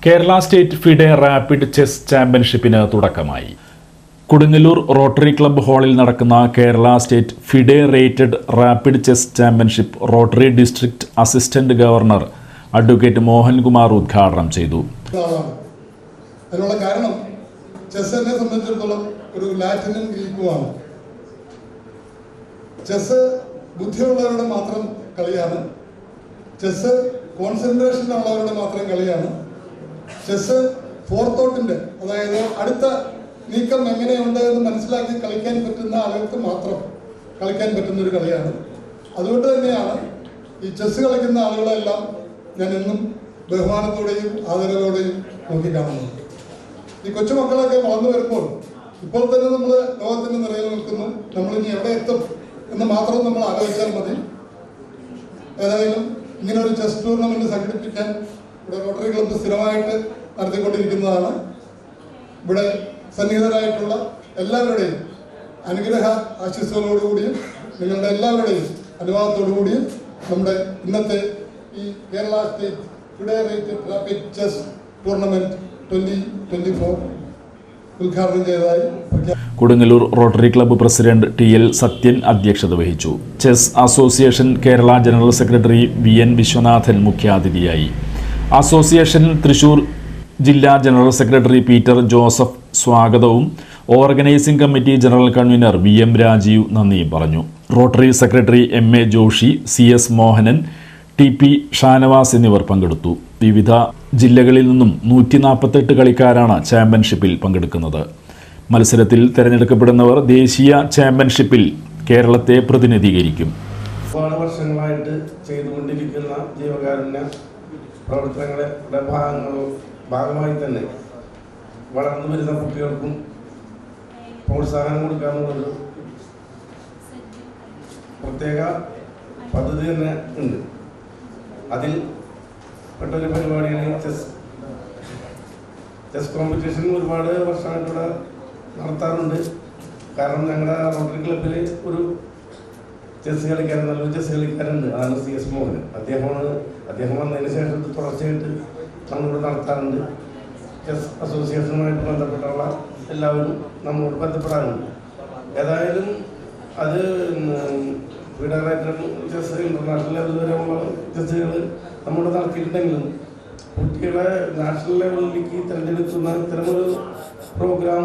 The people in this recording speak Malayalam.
Kerala state FIDE rapid chess ചാമ്പ്യൻഷിപ്പിന് തുടക്കമായി. കൊടുങ്ങല്ലൂർ റോട്ടറി ക്ലബ്ബ് ഹാളിൽ നടക്കുന്ന Kerala state FIDE rated rapid chess championship rotary district assistant governor advocate Mohankumar ഉദ്ഘാടനം ചെയ്തു. അതിനുള്ള കാരണം ചെസ്സിനെ സംബന്ധിച്ചിടത്തോളം ഒരു ലാറ്റിനും ഗ്രീക്കുമാണ്. ചെസ് ബുദ്ധിയുള്ളവരുടെ മാത്രം കളിയാണ്. ചെസ് കോൺസെൻട്രേഷൻ ഉള്ളവരുടെ മാത്രം കളിയാണ്. ചെസ് ഫോർത്തോട്ടിന്റെ, അതായത് അടുത്ത നീക്കം എങ്ങനെയുണ്ട് എന്ന് മനസ്സിലാക്കി കളിക്കാൻ പറ്റുന്ന ആളുകൾക്ക് മാത്രം കളിക്കാൻ പറ്റുന്ന ഒരു കളിയാണ്. അതുകൊണ്ട് തന്നെയാണ് ഈ ചെസ് കളിക്കുന്ന ആളുകളെല്ലാം ഞാൻ എന്നും ബഹുമാനത്തോടെയും ആദരവോടെയും നോക്കിക്കാണുന്നത്. ഈ കൊച്ചുമക്കളൊക്കെ വളർന്നു വരുമ്പോൾ ഇപ്പോൾ തന്നെ നമ്മൾ ലോകത്തിന് നിറയിൽ നിൽക്കുന്നു. നമ്മളിനി എവിടെ എത്തും എന്ന് മാത്രം നമ്മൾ ആലോചിച്ചാൽ മതി. ഏതായാലും ഇങ്ങനെ ഒരു ചെസ് ടൂർണമെന്റ് സംഘടിപ്പിക്കാൻ ഇവിടെ റോട്ടറി ക്ലബ്ബ് സ്ഥിരമായിട്ട് നടത്തിക്കൊണ്ടിരിക്കുന്നതാണ്. ഇവിടെ സന്നിഹിതരായിട്ടുള്ള എല്ലാവരുടെയും അനുഗ്രഹ ആശീസ്സുകളോടുകൂടിയും നിങ്ങളുടെ എല്ലാവരുടെയും അനുവാദത്തോടുകൂടിയും നമ്മുടെ ഇന്നത്തെ ഈ Kerala state FIDE rated rapid chess tournament 2024 ഉദ്ഘാടനം ചെയ്തതായി Kodungallur rotary club president T L. Sathyan അധ്യക്ഷത വഹിച്ചു. Chess association Kerala general secretary V N. Viswanathan മുഖ്യാതിഥിയായി. അസോസിയേഷൻ തൃശൂർ ജില്ലാ ജനറൽ സെക്രട്ടറി പീറ്റർ ജോസഫ് സ്വാഗതവും organising committee general convener V M. Rajeev നന്ദിയും പറഞ്ഞു. Rotary secretary M A. Joshi, C S. Mohanan, T P. Shanavas എന്നിവർ പങ്കെടുത്തു. വിവിധ ജില്ലകളിൽ നിന്നും 148 കളിക്കാരാണ് ചാമ്പ്യൻഷിപ്പിൽ പങ്കെടുക്കുന്നത്. മത്സരത്തിൽ തിരഞ്ഞെടുക്കപ്പെടുന്നവർ ദേശീയ ചാമ്പ്യൻഷിപ്പിൽ കേരളത്തെ പ്രതിനിധീകരിക്കും. ഒരുപാട് വർഷങ്ങളായിട്ട് ചെയ്തുകൊണ്ടിരിക്കുന്ന ജീവകാരുണ്യ പ്രവർത്തനങ്ങളുടെ ഭാഗമായി തന്നെ വളർന്നു വരുന്ന കുട്ടികൾക്കും പ്രോത്സാഹനം കൊടുക്കാനുള്ളൊരു പ്രത്യേക പദ്ധതി തന്നെ ഉണ്ട്. അതിൽ പെട്ടൊരു പരിപാടിയാണ് ചെസ് കോമ്പറ്റീഷൻ. ഒരുപാട് വർഷമായിട്ടിവിടെ നടത്താറുണ്ട്. കാരണം ഞങ്ങളുടെ റോട്ടറി ക്ലബ്ബിൽ ഒരു ചെസ് കളിക്കാരൻ, നല്ലൊരു ചെസ് കളിക്കാരുണ്ട്. അതാണ് സി.എസ്. മോഹനൻ. അദ്ദേഹം വന്നതിന് ശേഷം തുടർച്ചയായിട്ട് നമ്മളിവിടെ നടത്താറുണ്ട്. ചെസ് അസോസിയേഷനുമായിട്ട് ബന്ധപ്പെട്ടുള്ള എല്ലാവരും നമ്മളോട് ബന്ധപ്പെടാറുണ്ട്. ഏതായാലും അത് ഫെഡറേറ്റഡ് ചെസ് ഇന്റർനാഷണൽ ലെവൽ വരെയുള്ള ചെസ്സുകൾ നമ്മൾ നടത്തിയിട്ടുണ്ടെങ്കിലും കുട്ടികളെ നാഷണൽ ലെവലിലേക്ക് തിരഞ്ഞെടുക്കുന്ന ഇത്തരമൊരു പ്രോഗ്രാം